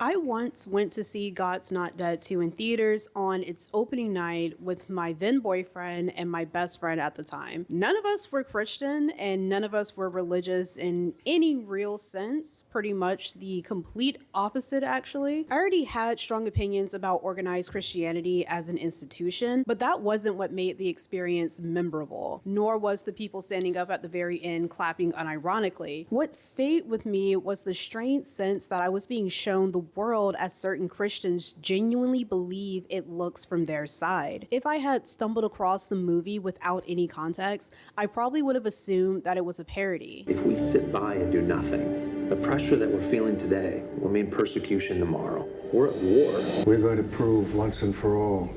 I once went to see God's Not Dead 2 in theaters on its opening night with my then boyfriend and my best friend at the time. None of us were Christian and none of us were religious in any real sense, pretty much the complete opposite, actually. I already had strong opinions about organized Christianity as an institution, but that wasn't what made the experience memorable, nor was the people standing up at the very end clapping unironically. What stayed with me was the strange sense that I was being shown the world as certain Christians genuinely believe it looks from their side. If I had stumbled across the movie without any context, I probably would have assumed that it was a parody. If we sit by and do nothing, the pressure that we're feeling today will mean persecution tomorrow. We're at war. We're going to prove once and for all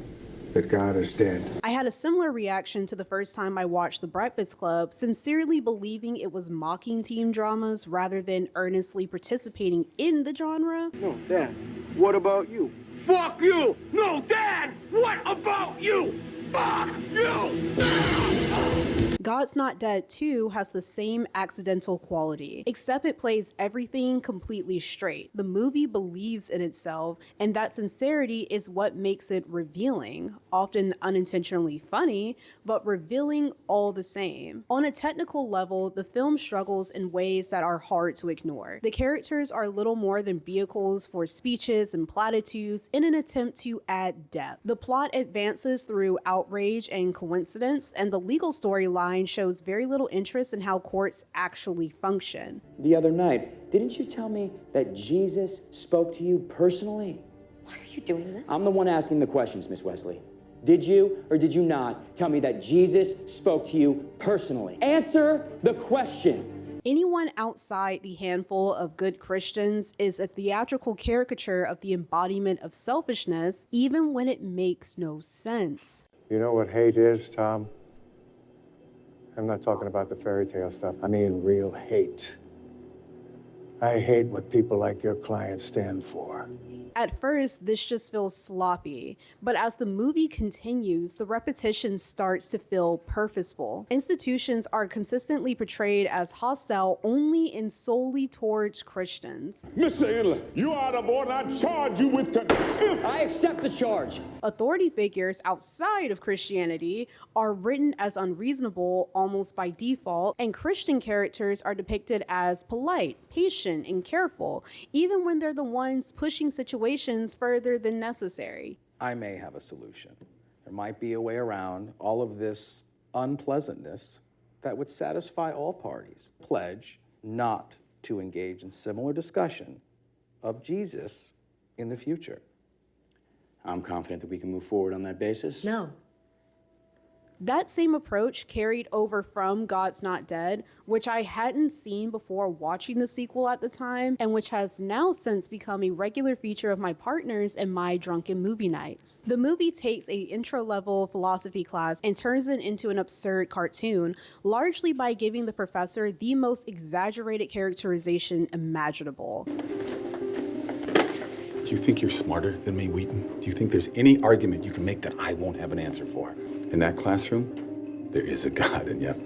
that God is dead. I had a similar reaction to the first time I watched The Breakfast Club, sincerely believing it was mocking teen dramas rather than earnestly participating in the genre. No, Dad, what about you? Fuck you! No, Dad, what about you? Fuck you! God's Not Dead 2 has the same accidental quality, except it plays everything completely straight. The movie believes in itself, and that sincerity is what makes it revealing, often unintentionally funny, but revealing all the same. On a technical level, the film struggles in ways that are hard to ignore. The characters are little more than vehicles for speeches and platitudes in an attempt to add depth. The plot advances through outrage and coincidence, and the legal storyline shows very little interest in how courts actually function. The other night, didn't you tell me that Jesus spoke to you personally? Why are you doing this? I'm the one asking the questions, Miss Wesley. Did you or did you not tell me that Jesus spoke to you personally? Answer the question. Anyone outside the handful of good Christians is a theatrical caricature of the embodiment of selfishness, even when it makes no sense. You know what hate is, Tom? I'm not talking about the fairy tale stuff. I mean real hate. I hate what people like your clients stand for. At first, this just feels sloppy, but as the movie continues, the repetition starts to feel purposeful. Institutions are consistently portrayed as hostile only and solely towards Christians. Mr. Inler, you are out of order. I charge you with contempt. I accept the charge. Authority figures outside of Christianity are written as unreasonable almost by default, and Christian characters are depicted as polite, patient, and careful, even when they're the ones pushing situations further than necessary. I may have a solution. There might be a way around all of this unpleasantness that would satisfy all parties. Pledge not to engage in similar discussion of Jesus in the future. I'm confident that we can move forward on that basis. No. That same approach carried over from God's Not Dead, which I hadn't seen before watching the sequel at the time, and which has now since become a regular feature of my partners and my drunken movie nights. The movie takes a intro-level philosophy class and turns it into an absurd cartoon, largely by giving the professor the most exaggerated characterization imaginable. Do you think you're smarter than me, Wheaton? Do you think there's any argument you can make that I won't have an answer for? In that classroom, there is a God, and yet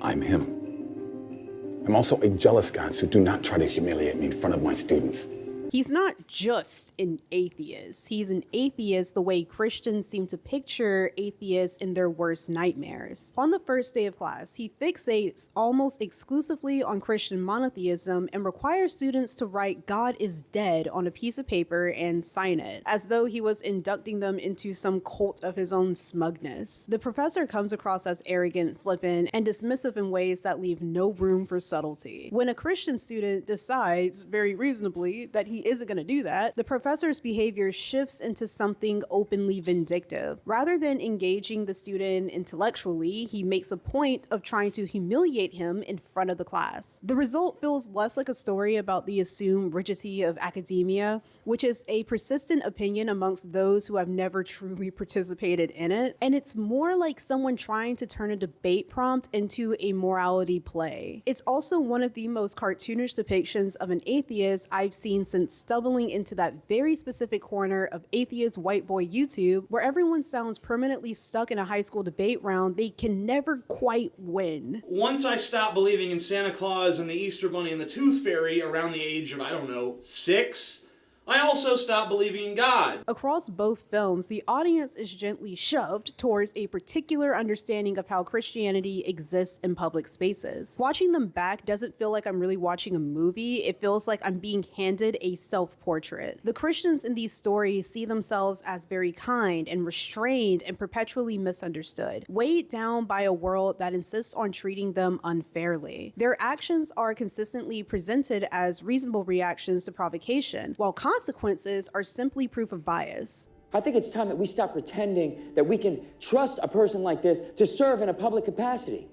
I'm him. I'm also a jealous God, so do not try to humiliate me in front of my students. He's not just an atheist. He's an atheist the way Christians seem to picture atheists in their worst nightmares. On the first day of class, he fixates almost exclusively on Christian monotheism and requires students to write "God is dead" on a piece of paper and sign it, as though he was inducting them into some cult of his own smugness. The professor comes across as arrogant, flippant, and dismissive in ways that leave no room for subtlety. When a Christian student decides, very reasonably, that he isn't going to do that, the professor's behavior shifts into something openly vindictive. Rather than engaging the student intellectually, he makes a point of trying to humiliate him in front of the class. The result feels less like a story about the assumed rigidity of academia, which is a persistent opinion amongst those who have never truly participated in it, and it's more like someone trying to turn a debate prompt into a morality play. It's also one of the most cartoonish depictions of an atheist I've seen since stumbling into that very specific corner of atheist white boy YouTube where everyone sounds permanently stuck in a high school debate round they can never quite win. Once I stopped believing in Santa Claus and the Easter Bunny and the Tooth Fairy around the age of, I don't know, 6, I also stopped believing in God. Across both films, the audience is gently shoved towards a particular understanding of how Christianity exists in public spaces. Watching them back doesn't feel like I'm really watching a movie, it feels like I'm being handed a self-portrait. The Christians in these stories see themselves as very kind and restrained and perpetually misunderstood, weighed down by a world that insists on treating them unfairly. Their actions are consistently presented as reasonable reactions to provocation, while consequences are simply proof of bias. I think it's time that we stop pretending that we can trust a person like this to serve in a public capacity.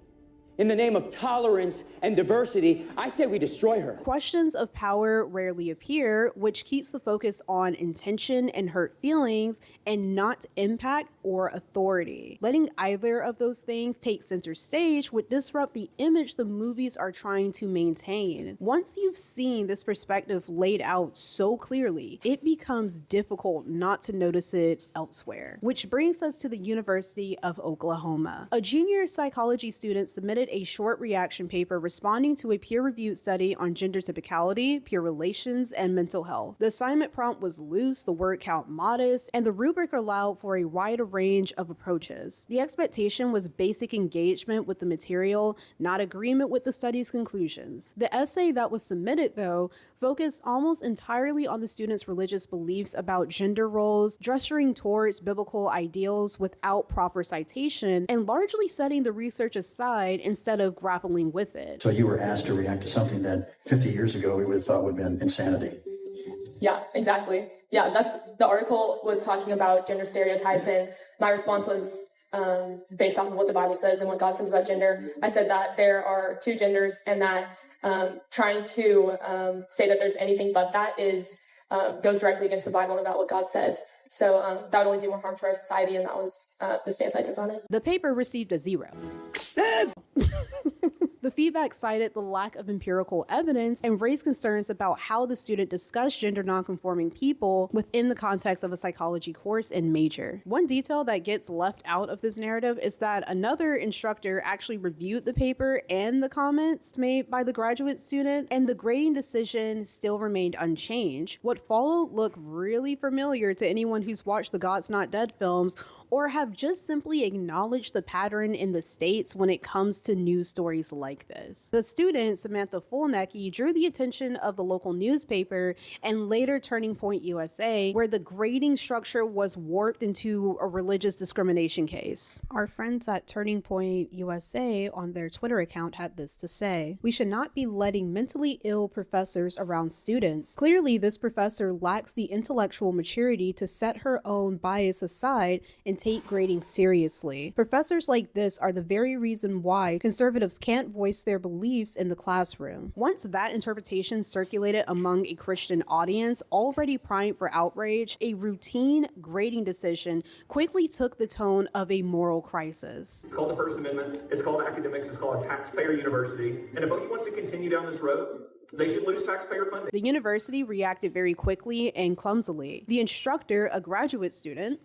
In the name of tolerance and diversity, I say we destroy her. Questions of power rarely appear, which keeps the focus on intention and hurt feelings and not impact or authority. Letting either of those things take center stage would disrupt the image the movies are trying to maintain. Once you've seen this perspective laid out so clearly, it becomes difficult not to notice it elsewhere. Which brings us to the University of Oklahoma. A junior psychology student submitted a short reaction paper responding to a peer-reviewed study on gender typicality, peer relations, and mental health. The assignment prompt was loose, the word count modest, and the rubric allowed for a wide range of approaches. The expectation was basic engagement with the material, not agreement with the study's conclusions. The essay that was submitted, though, focused almost entirely on the students' religious beliefs about gender roles, gesturing towards biblical ideals without proper citation, and largely setting the research aside instead of grappling with it. So you were asked to react to something that 50 years ago we would have thought would have been insanity. Yeah, exactly. Yeah, the article was talking about gender stereotypes, and my response was based off of what the Bible says and what God says about gender. I said that there are two genders, and that trying to say that there's anything but that goes directly against the Bible and about what God says. So that would only do more harm to our society, and that was the stance I took on it. The paper received a 0. The feedback cited the lack of empirical evidence and raised concerns about how the student discussed gender nonconforming people within the context of a psychology course and major. One detail that gets left out of this narrative is that another instructor actually reviewed the paper and the comments made by the graduate student, and the grading decision still remained unchanged. What followed looked really familiar to anyone who's watched the God's Not Dead films or have just simply acknowledged the pattern in the States when it comes to news stories like this. The student, Samantha Fulnecki, drew the attention of the local newspaper and later Turning Point USA, where the grading structure was warped into a religious discrimination case. Our friends at Turning Point USA on their Twitter account had this to say: "We should not be letting mentally ill professors around students. Clearly, this professor lacks the intellectual maturity to set her own bias aside and take grading seriously. Professors like this are the very reason why conservatives can't voice their beliefs in the classroom." Once that interpretation circulated among a Christian audience already primed for outrage, a routine grading decision quickly took the tone of a moral crisis. It's called the First Amendment, it's called academics, it's called a taxpayer university, and if OU wants to continue down this road, they should lose taxpayer funding. The university reacted very quickly and clumsily. The instructor, a graduate student,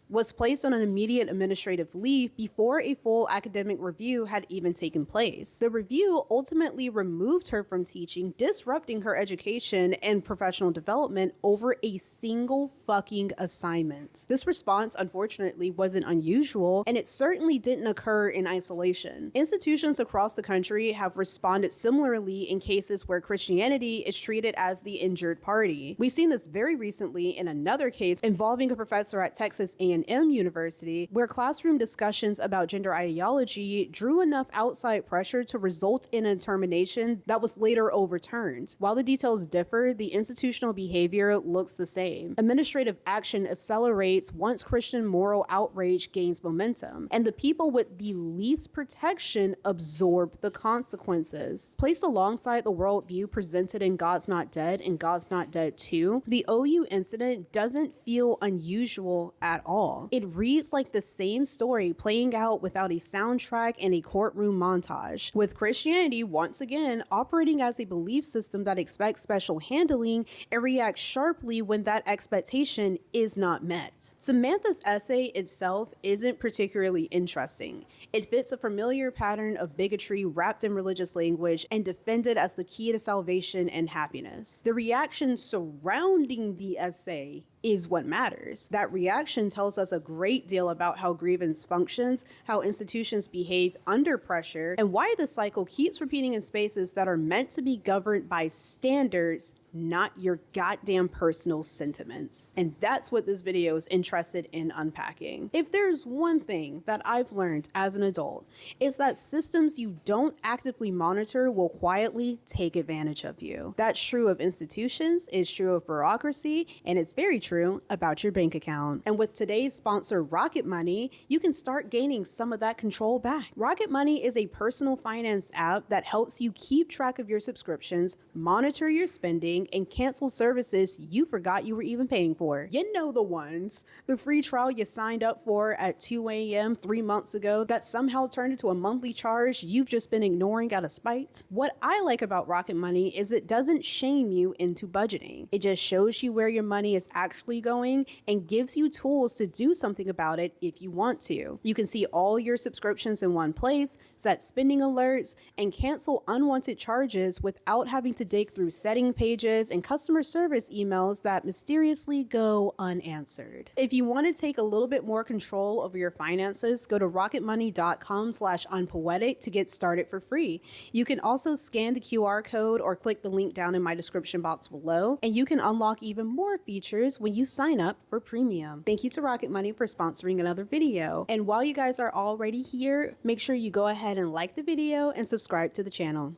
was placed on an immediate administrative leave before a full academic review had even taken place. The review ultimately removed her from teaching, disrupting her education and professional development over a single fucking assignment. This response, unfortunately, wasn't unusual, and it certainly didn't occur in isolation. Institutions across the country have responded similarly in cases where Christianity is treated as the injured party. We've seen this very recently in another case involving a professor at Texas A&M University, where classroom discussions about gender ideology drew enough outside pressure to result in a termination that was later overturned. While the details differ, the institutional behavior looks the same. Administrative action accelerates once Christian moral outrage gains momentum, and the people with the least protection absorb the consequences. Placed alongside the worldview presented in God's Not Dead and God's Not Dead 2, the OU incident doesn't feel unusual at all. all. It reads like the same story playing out without a soundtrack and a courtroom montage, with Christianity once again operating as a belief system that expects special handling and reacts sharply when that expectation is not met. Samantha's essay itself isn't particularly interesting. It fits a familiar pattern of bigotry wrapped in religious language and defended as the key to salvation and happiness. The reaction surrounding the essay is what matters. That reaction tells us a great deal about how grievance functions, how institutions behave under pressure, and why the cycle keeps repeating in spaces that are meant to be governed by standards, not your goddamn personal sentiments. And that's what this video is interested in unpacking. If there's one thing that I've learned as an adult, it's that systems you don't actively monitor will quietly take advantage of you. That's true of institutions, it's true of bureaucracy, and it's very true about your bank account. And with today's sponsor, Rocket Money, you can start gaining some of that control back. Rocket Money is a personal finance app that helps you keep track of your subscriptions, monitor your spending, and cancel services you forgot you were even paying for. You know the ones. The free trial you signed up for at 2 a.m. 3 months ago that somehow turned into a monthly charge you've just been ignoring out of spite. What I like about Rocket Money is it doesn't shame you into budgeting. It just shows you where your money is actually going and gives you tools to do something about it if you want to. You can see all your subscriptions in one place, set spending alerts, and cancel unwanted charges without having to dig through setting pages and customer service emails that mysteriously go unanswered. If you want to take a little bit more control over your finances, go to rocketmoney.com/unpoetic to get started for free. You can also scan the QR code or click the link down in my description box below, and you can unlock even more features when you sign up for premium. Thank you to Rocket Money for sponsoring another video. And while you guys are already here, make sure you go ahead and like the video and subscribe to the channel.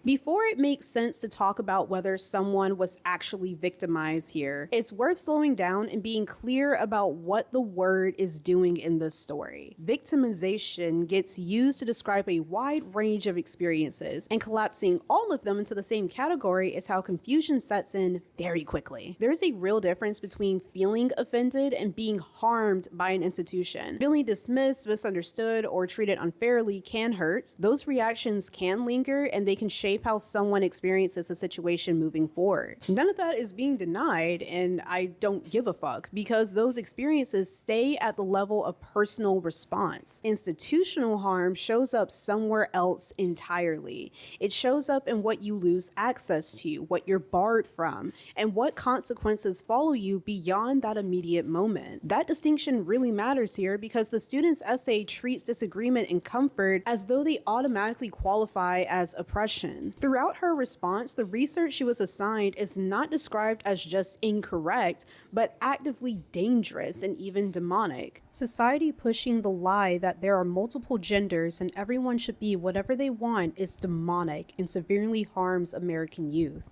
Before it makes sense to talk about whether someone was actually victimized here, it's worth slowing down and being clear about what the word is doing in this story. Victimization gets used to describe a wide range of experiences, and collapsing all of them into the same category is how confusion sets in very quickly. There's a real difference between feeling offended and being harmed by an institution. Feeling dismissed, misunderstood, or treated unfairly can hurt. Those reactions can linger, and they can shape how someone experiences a situation moving forward. None of that is being denied, and I don't give a fuck, because those experiences stay at the level of personal response. Institutional harm shows up somewhere else entirely. It shows up in what you lose access to, what you're barred from, and what consequences follow you beyond that immediate moment. That distinction really matters here because the student's essay treats disagreement and comfort as though they automatically qualify as oppression. Throughout her response, the research she was assigned is not described as just incorrect, but actively dangerous and even demonic. Society pushing the lie that there are multiple genders and everyone should be whatever they want is demonic and severely harms American youth.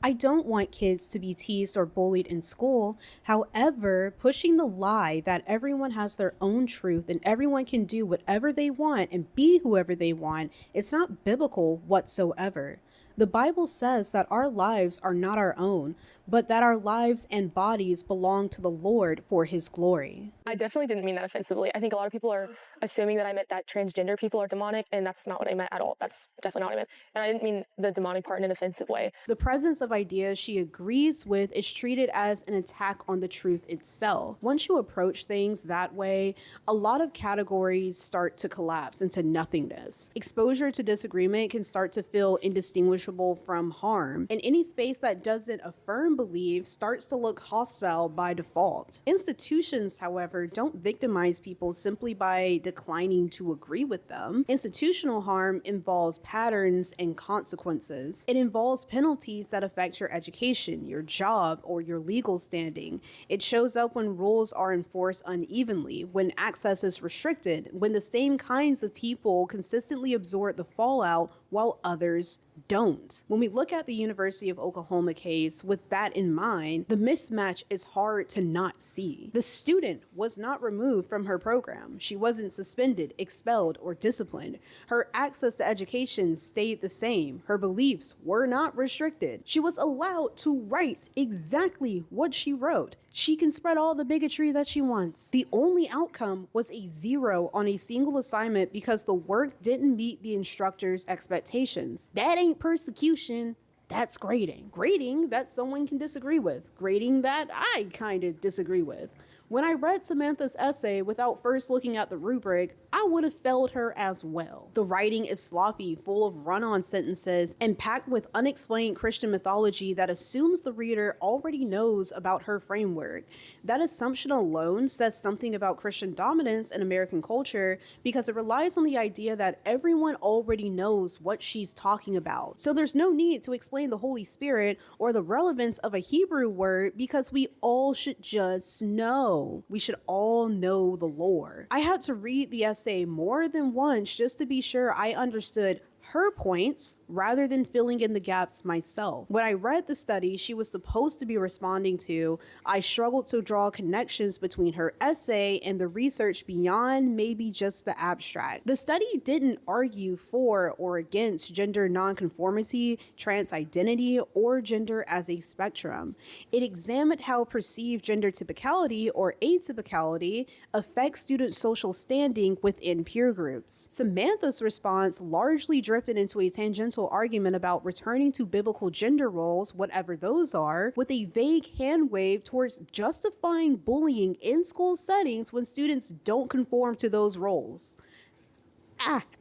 I don't want kids to be teased or bullied in school. However, pushing the lie that everyone has their own truth and everyone can do whatever they want and be whoever they want is not biblical whatsoever. The Bible says that our lives are not our own, but that our lives and bodies belong to the Lord for His glory. I definitely didn't mean that offensively. I think a lot of people are assuming that I meant that transgender people are demonic, and that's not what I meant at all. That's definitely not what I meant. And I didn't mean the demonic part in an offensive way. The presence of ideas she agrees with is treated as an attack on the truth itself. Once you approach things that way, a lot of categories start to collapse into nothingness. Exposure to disagreement can start to feel indistinguishable from harm, and any space that doesn't affirm belief starts to look hostile by default. Institutions, however, don't victimize people simply by declining to agree with them. Institutional harm involves patterns and consequences. It involves penalties that affect your education, your job, or your legal standing. It shows up when rules are enforced unevenly, when access is restricted, when the same kinds of people consistently absorb the fallout while others don't. When we look at the University of Oklahoma case with that in mind, the mismatch is hard to not see. The student was not removed from her program. She wasn't suspended, expelled, or disciplined. Her access to education stayed the same. Her beliefs were not restricted. She was allowed to write exactly what she wrote. She can spread all the bigotry that she wants. The only outcome was a 0 on a single assignment because the work didn't meet the instructor's expectations. That ain't persecution. That's grading. Grading that someone can disagree with. Grading that I kind of disagree with. When I read Samantha's essay without first looking at the rubric, I would have failed her as well. The writing is sloppy, full of run-on sentences, and packed with unexplained Christian mythology that assumes the reader already knows about her framework. That assumption alone says something about Christian dominance in American culture because it relies on the idea that everyone already knows what she's talking about. So there's no need to explain the Holy Spirit or the relevance of a Hebrew word because we all should just know. We should all know the lore. I had to read the essay more than once just to be sure I understood her points rather than filling in the gaps myself. When I read the study she was supposed to be responding to, I struggled to draw connections between her essay and the research beyond maybe just the abstract. The study didn't argue for or against gender nonconformity, trans identity, or gender as a spectrum. It examined how perceived gender typicality or atypicality affects students' social standing within peer groups. Samantha's response largely drifted into a tangential argument about returning to biblical gender roles, whatever those are, with a vague hand wave towards justifying bullying in school settings when students don't conform to those roles.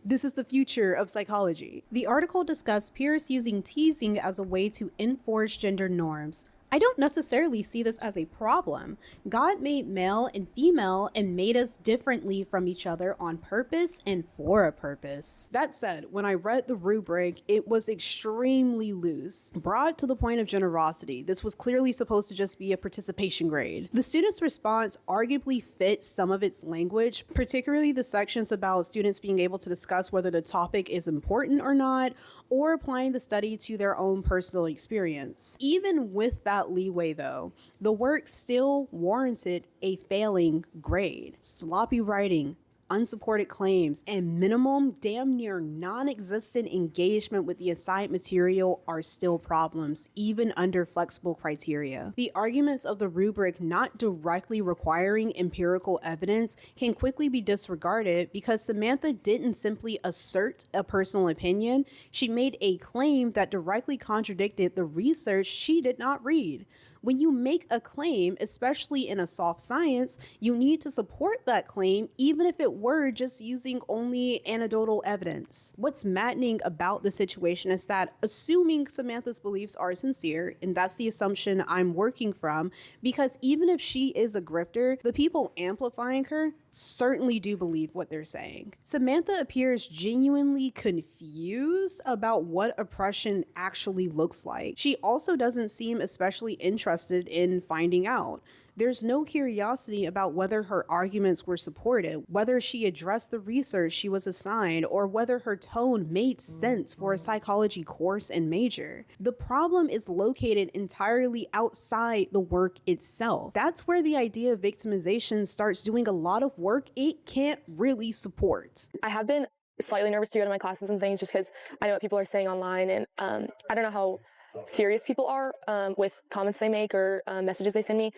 This is the future of psychology. The article discussed peers using teasing as a way to enforce gender norms. I don't necessarily see this as a problem. God made male and female and made us differently from each other on purpose and for a purpose. That said, when I read the rubric, it was extremely loose, broad to the point of generosity. This was clearly supposed to just be a participation grade. The students' response arguably fits some of its language, particularly the sections about students being able to discuss whether the topic is important or not, or applying the study to their own personal experience. Even with that leeway though, the work still warranted a failing grade. Sloppy writing, unsupported claims, and minimum, damn near non-existent engagement with the assigned material are still problems, even under flexible criteria. The arguments of the rubric not directly requiring empirical evidence can quickly be disregarded because Samantha didn't simply assert a personal opinion, she made a claim that directly contradicted the research she did not read. When you make a claim, especially in a soft science, you need to support that claim even if it were just using only anecdotal evidence. What's maddening about the situation is that assuming Samantha's beliefs are sincere, and that's the assumption I'm working from, because even if she is a grifter, the people amplifying her certainly do believe what they're saying. Samantha appears genuinely confused about what oppression actually looks like. She also doesn't seem especially interested in finding out. There's no curiosity about whether her arguments were supported, whether she addressed the research she was assigned, or whether her tone made sense for a psychology course and major. The problem is located entirely outside the work itself. That's where the idea of victimization starts doing a lot of work it can't really support. I have been slightly nervous to go to my classes and things just because I know what people are saying online, and I don't know how serious people are with comments they make or messages they send me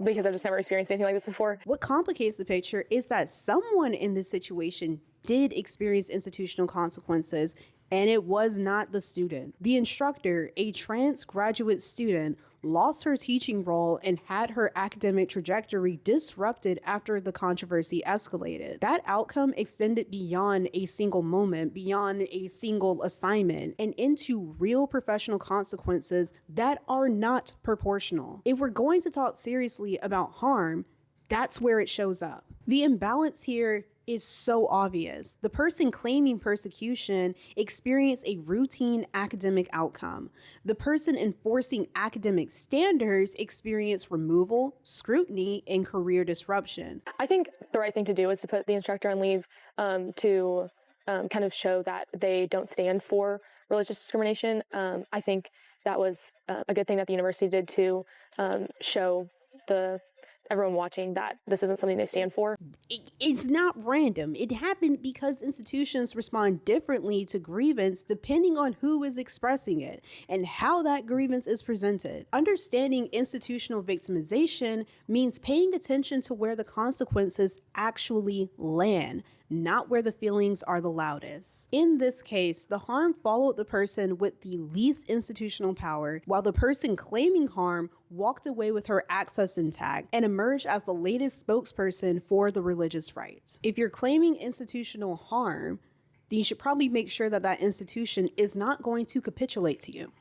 because I've just never experienced anything like this before. What complicates the picture is that someone in this situation did experience institutional consequences, and it was not the student. The instructor, a trans graduate student, lost her teaching role and had her academic trajectory disrupted after the controversy escalated. That outcome extended beyond a single moment, beyond a single assignment, and into real professional consequences that are not proportional. If we're going to talk seriously about harm, that's where it shows up. The imbalance here is so obvious. The person claiming persecution experienced a routine academic outcome. The person enforcing academic standards experienced removal, scrutiny, and career disruption. I think the right thing to do is to put the instructor on leave to kind of show that they don't stand for religious discrimination. I think that was a good thing that the university did to show everyone watching that this isn't something they stand for. It's not random. It happened because institutions respond differently to grievance depending on who is expressing it and how that grievance is presented. Understanding institutional victimization means paying attention to where the consequences actually land, not where the feelings are the loudest. In this case, the harm followed the person with the least institutional power, while the person claiming harm walked away with her access intact and emerged as the latest spokesperson for the religious right. If you're claiming institutional harm, then you should probably make sure that that institution is not going to capitulate to you.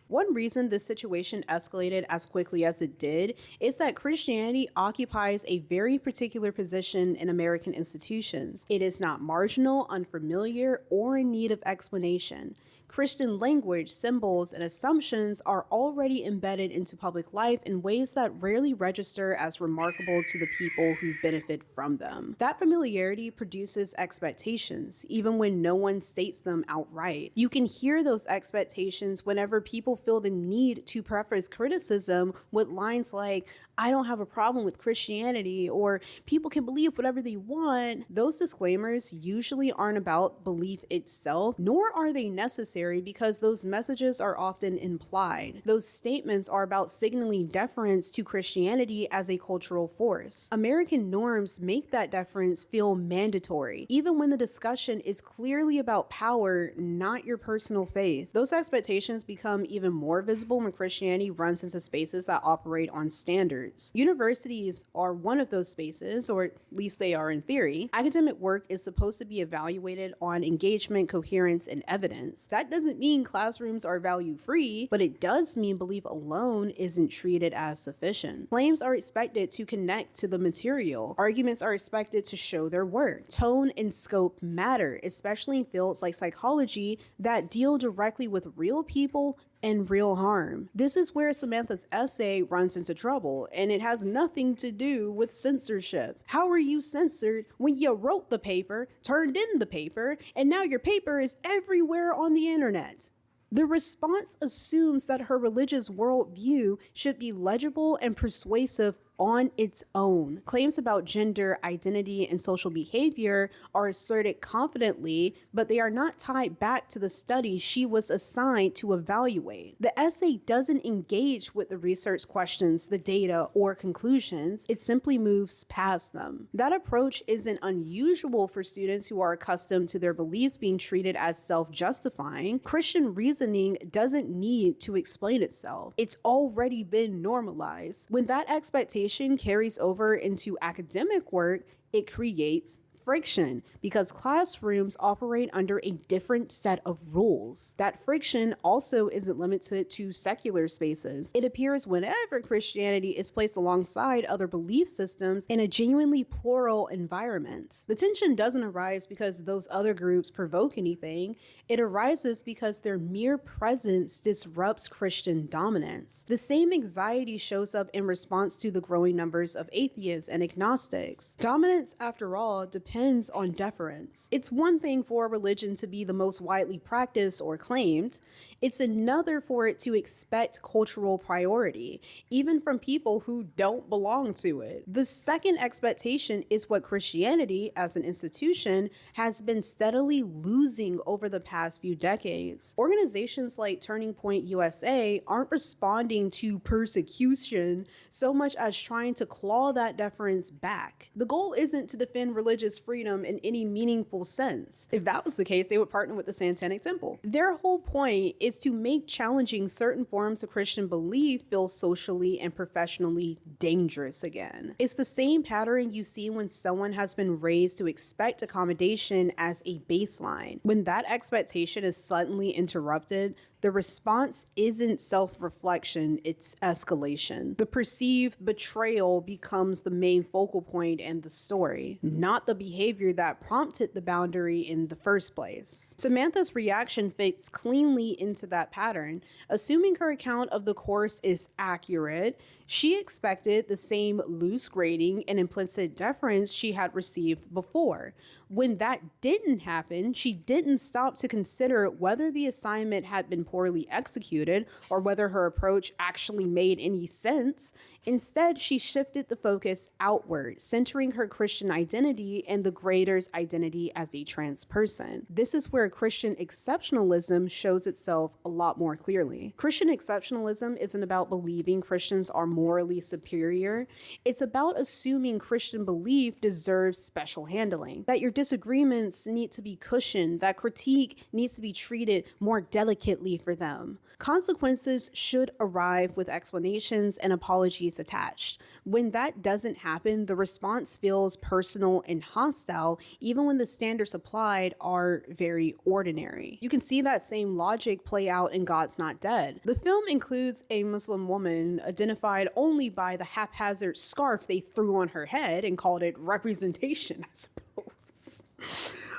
One reason this situation escalated as quickly as it did is that Christianity occupies a very particular position in American institutions. It is not marginal, unfamiliar, or in need of explanation. Christian language, symbols, and assumptions are already embedded into public life in ways that rarely register as remarkable to the people who benefit from them. That familiarity produces expectations, even when no one states them outright. You can hear those expectations whenever people feel the need to preface criticism with lines like, "I don't have a problem with Christianity," or "people can believe whatever they want." Those disclaimers usually aren't about belief itself, nor are they necessary because those messages are often implied. Those statements are about signaling deference to Christianity as a cultural force. American norms make that deference feel mandatory, even when the discussion is clearly about power, not your personal faith. Those expectations become even more visible when Christianity runs into spaces that operate on standards. Universities are one of those spaces, or at least they are in theory. Academic work is supposed to be evaluated on engagement, coherence, and evidence. That doesn't mean classrooms are value-free, but it does mean belief alone isn't treated as sufficient. Claims are expected to connect to the material. Arguments are expected to show their work. Tone and scope matter, especially in fields like psychology that deal directly with real people and real harm. This is where Samantha's essay runs into trouble, and it has nothing to do with censorship. How are you censored when you wrote the paper, turned in the paper, and now your paper is everywhere on the internet? The response assumes that her religious worldview should be legible and persuasive on its own. Claims about gender, identity, and social behavior are asserted confidently, but they are not tied back to the study she was assigned to evaluate. The essay doesn't engage with the research questions, the data, or conclusions. It simply moves past them. That approach isn't unusual for students who are accustomed to their beliefs being treated as self-justifying. Christian reasoning doesn't need to explain itself. It's already been normalized. When that expectation carries over into academic work, it creates friction because classrooms operate under a different set of rules. That friction also isn't limited to secular spaces. It appears whenever Christianity is placed alongside other belief systems in a genuinely plural environment. The tension doesn't arise because those other groups provoke anything. It arises because their mere presence disrupts Christian dominance. The same anxiety shows up in response to the growing numbers of atheists and agnostics. Dominance, after all, depends on deference. It's one thing for a religion to be the most widely practiced or claimed. It's another for it to expect cultural priority, even from people who don't belong to it. The second expectation is what Christianity, as an institution, has been steadily losing over the past few decades. Organizations like Turning Point USA aren't responding to persecution so much as trying to claw that deference back. The goal isn't to defend religious freedom in any meaningful sense. If that was the case, they would partner with the Satanic Temple. Their whole point is to make challenging certain forms of Christian belief feel socially and professionally dangerous again. It's the same pattern you see when someone has been raised to expect accommodation as a baseline. When that expectation is suddenly interrupted, the response isn't self-reflection, it's escalation. The perceived betrayal becomes the main focal point in the story, not the behavior that prompted the boundary in the first place. Samantha's reaction fits cleanly into that pattern. Assuming her account of the course is accurate, She expected the same loose grading and implicit deference she had received before. When that didn't happen, she didn't stop to consider whether the assignment had been poorly executed or whether her approach actually made any sense. Instead, she shifted the focus outward, centering her Christian identity and the grader's identity as a trans person. This is where Christian exceptionalism shows itself a lot more clearly. Christian exceptionalism isn't about believing Christians are morally superior. It's about assuming Christian belief deserves special handling, that your disagreements need to be cushioned, that critique needs to be treated more delicately for them. Consequences should arrive with explanations and apologies attached. When that doesn't happen, the response feels personal and hostile, even when the standards applied are very ordinary. You can see that same logic play out in God's Not Dead. The film includes a Muslim woman identified only by the haphazard scarf they threw on her head and called it representation, I suppose.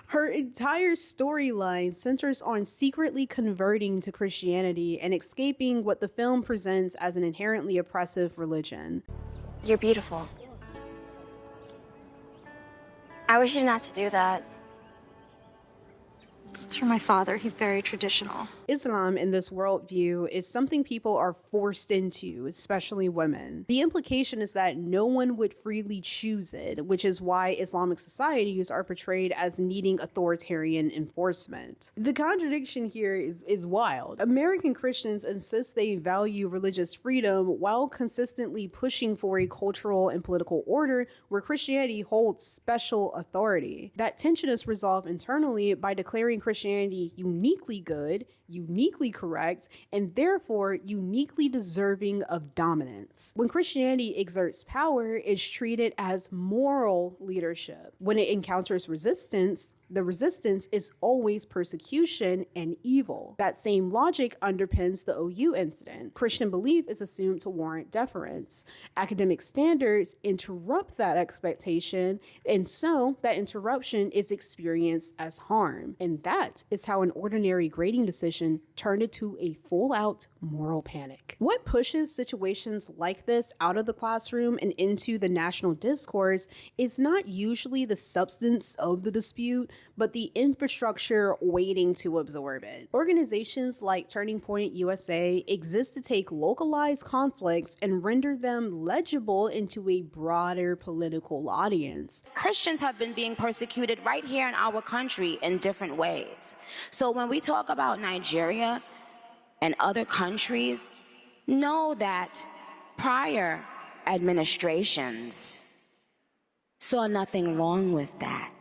Her entire storyline centers on secretly converting to Christianity and escaping what the film presents as an inherently oppressive religion. You're beautiful. I wish you didn't have to do that. It's for my father. He's very traditional. Islam in this worldview is something people are forced into, especially women. The implication is that no one would freely choose it, which is why Islamic societies are portrayed as needing authoritarian enforcement. The contradiction here is wild. American Christians insist they value religious freedom while consistently pushing for a cultural and political order where Christianity holds special authority. That tension is resolved internally by declaring Christianity uniquely good, uniquely correct, and therefore uniquely deserving of dominance. When Christianity exerts power, it's treated as moral leadership. When it encounters resistance, the resistance is always persecution and evil. That same logic underpins the OU incident. Christian belief is assumed to warrant deference. Academic standards interrupt that expectation, and so that interruption is experienced as harm. And that is how an ordinary grading decision turned into a full-out moral panic. What pushes situations like this out of the classroom and into the national discourse is not usually the substance of the dispute, but the infrastructure waiting to absorb it. Organizations like Turning Point USA exist to take localized conflicts and render them legible into a broader political audience. Christians have been being persecuted right here in our country in different ways. So when we talk about Nigeria and other countries, know that prior administrations saw nothing wrong with that.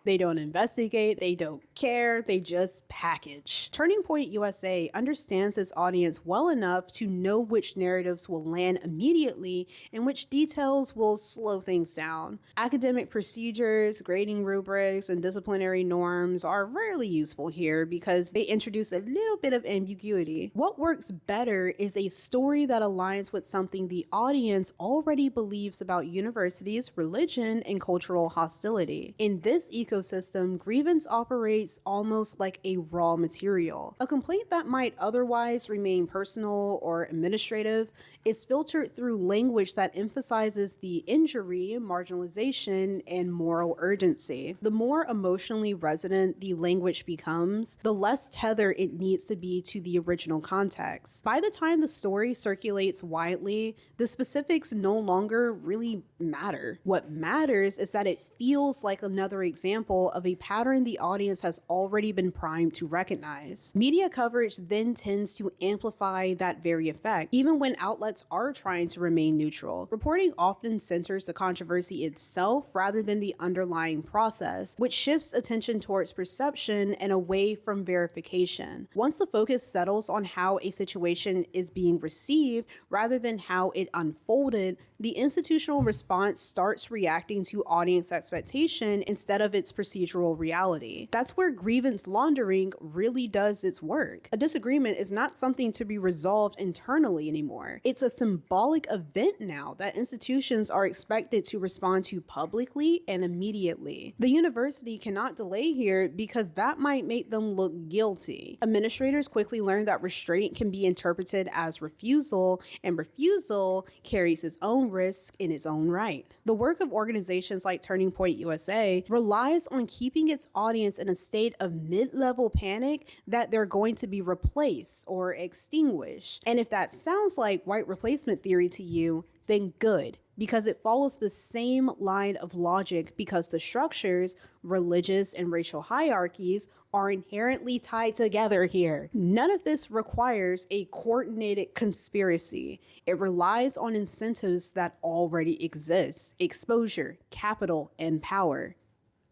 They don't investigate, they don't care, they just package. Turning Point USA understands its audience well enough to know which narratives will land immediately and which details will slow things down. Academic procedures, grading rubrics, and disciplinary norms are rarely useful here because they introduce a little bit of ambiguity. What works better is a story that aligns with something the audience already believes about universities, religion, and cultural hostility. In this ecosystem, grievance operates almost like a raw material. A complaint that might otherwise remain personal or administrative is filtered through language that emphasizes the injury, marginalization, and moral urgency. The more emotionally resonant the language becomes, the less tethered it needs to be to the original context. By the time the story circulates widely, the specifics no longer really matter. What matters is that it feels like another example of a pattern the audience has already been primed to recognize. Media coverage then tends to amplify that very effect, even when outlets are trying to remain neutral. Reporting often centers the controversy itself rather than the underlying process, which shifts attention towards perception and away from verification. Once the focus settles on how a situation is being received rather than how it unfolded, the institutional response starts reacting to audience expectation instead of its procedural reality. That's where grievance laundering really does its work. A disagreement is not something to be resolved internally anymore. It's a symbolic event now that institutions are expected to respond to publicly and immediately. The university cannot delay here because that might make them look guilty. Administrators quickly learn that restraint can be interpreted as refusal, and refusal carries its own risk in its own right. The work of organizations like Turning Point USA relies on keeping its audience in a state of mid-level panic that they're going to be replaced or extinguished. And if that sounds like white replacement theory to you, then good, because it follows the same line of logic, because the structures, religious and racial hierarchies, are inherently tied together here. None of this requires a coordinated conspiracy. It relies on incentives that already exist: exposure, capital, and power.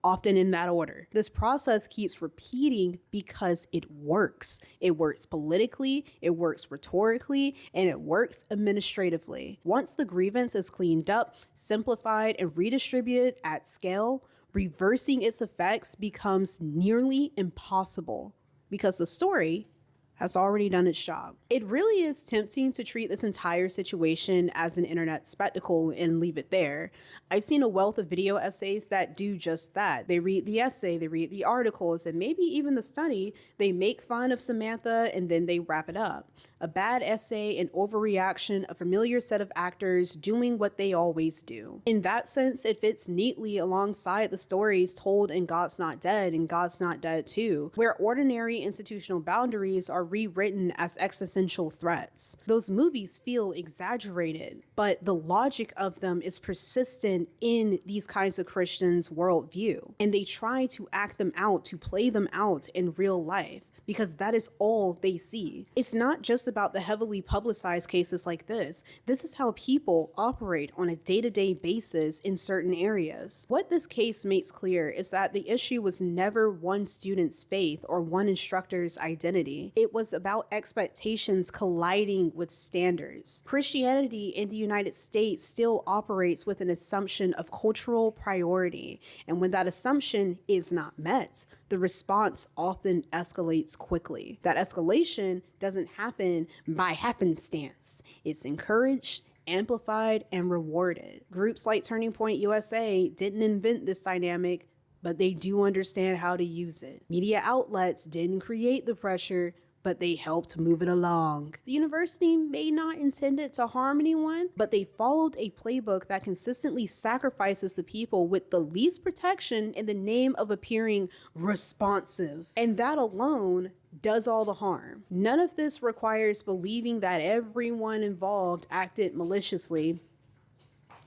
Often in that order. This process keeps repeating because it works. It works politically, it works rhetorically, and it works administratively. Once the grievance is cleaned up, simplified, and redistributed at scale, reversing its effects becomes nearly impossible because the story has already done its job. It really is tempting to treat this entire situation as an internet spectacle and leave it there. I've seen a wealth of video essays that do just that. They read the essay, they read the articles, and maybe even the study. They make fun of Samantha and then they wrap it up. A bad essay, an overreaction, a familiar set of actors doing what they always do. In that sense, it fits neatly alongside the stories told in God's Not Dead and God's Not Dead 2, where ordinary institutional boundaries are rewritten as existential threats. Those movies feel exaggerated, but the logic of them is persistent in these kinds of Christians' worldview, and they try to act them out, to play them out in real life, because that is all they see. It's not just about the heavily publicized cases like this. This is how people operate on a day-to-day basis in certain areas. What this case makes clear is that the issue was never one student's faith or one instructor's identity. It was about expectations colliding with standards. Christianity in the United States still operates with an assumption of cultural priority, and when that assumption is not met, the response often escalates quickly. That escalation doesn't happen by happenstance. It's encouraged, amplified, and rewarded. Groups like Turning Point USA didn't invent this dynamic, but they do understand how to use it. Media outlets didn't create the pressure, but they helped move it along. The university may not intend it to harm anyone, but they followed a playbook that consistently sacrifices the people with the least protection in the name of appearing responsive. And that alone does all the harm. None of this requires believing that everyone involved acted maliciously,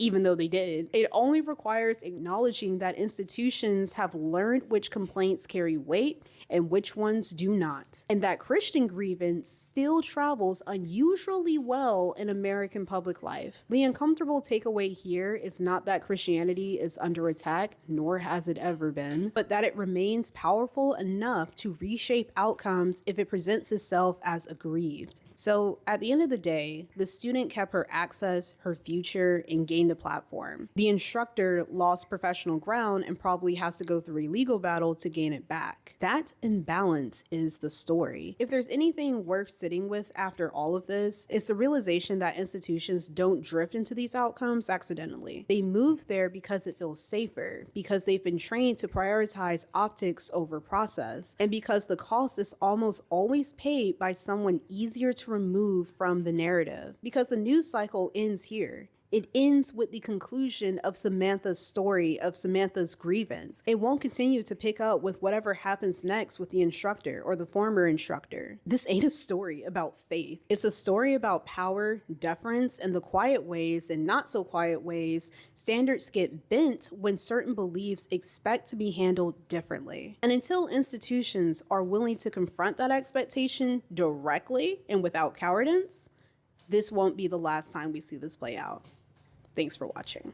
even though they did. It only requires acknowledging that institutions have learned which complaints carry weight and which ones do not, and that Christian grievance still travels unusually well in American public life. The uncomfortable takeaway here is not that Christianity is under attack, nor has it ever been, but that it remains powerful enough to reshape outcomes if it presents itself as aggrieved. So at the end of the day, the student kept her access, her future, and gained a platform. The instructor lost professional ground and probably has to go through a legal battle to gain it back. That imbalance is the story. If there's anything worth sitting with after all of this, it's the realization that institutions don't drift into these outcomes accidentally. They move there because it feels safer, because they've been trained to prioritize optics over process, and because the cost is almost always paid by someone easier to remove from the narrative. Because the news cycle ends here. It ends with the conclusion of Samantha's story, of Samantha's grievance. It won't continue to pick up with whatever happens next with the instructor or the former instructor. This ain't a story about faith. It's a story about power, deference, and the quiet ways and not so quiet ways standards get bent when certain beliefs expect to be handled differently. And until institutions are willing to confront that expectation directly and without cowardice, this won't be the last time we see this play out. Thanks for watching.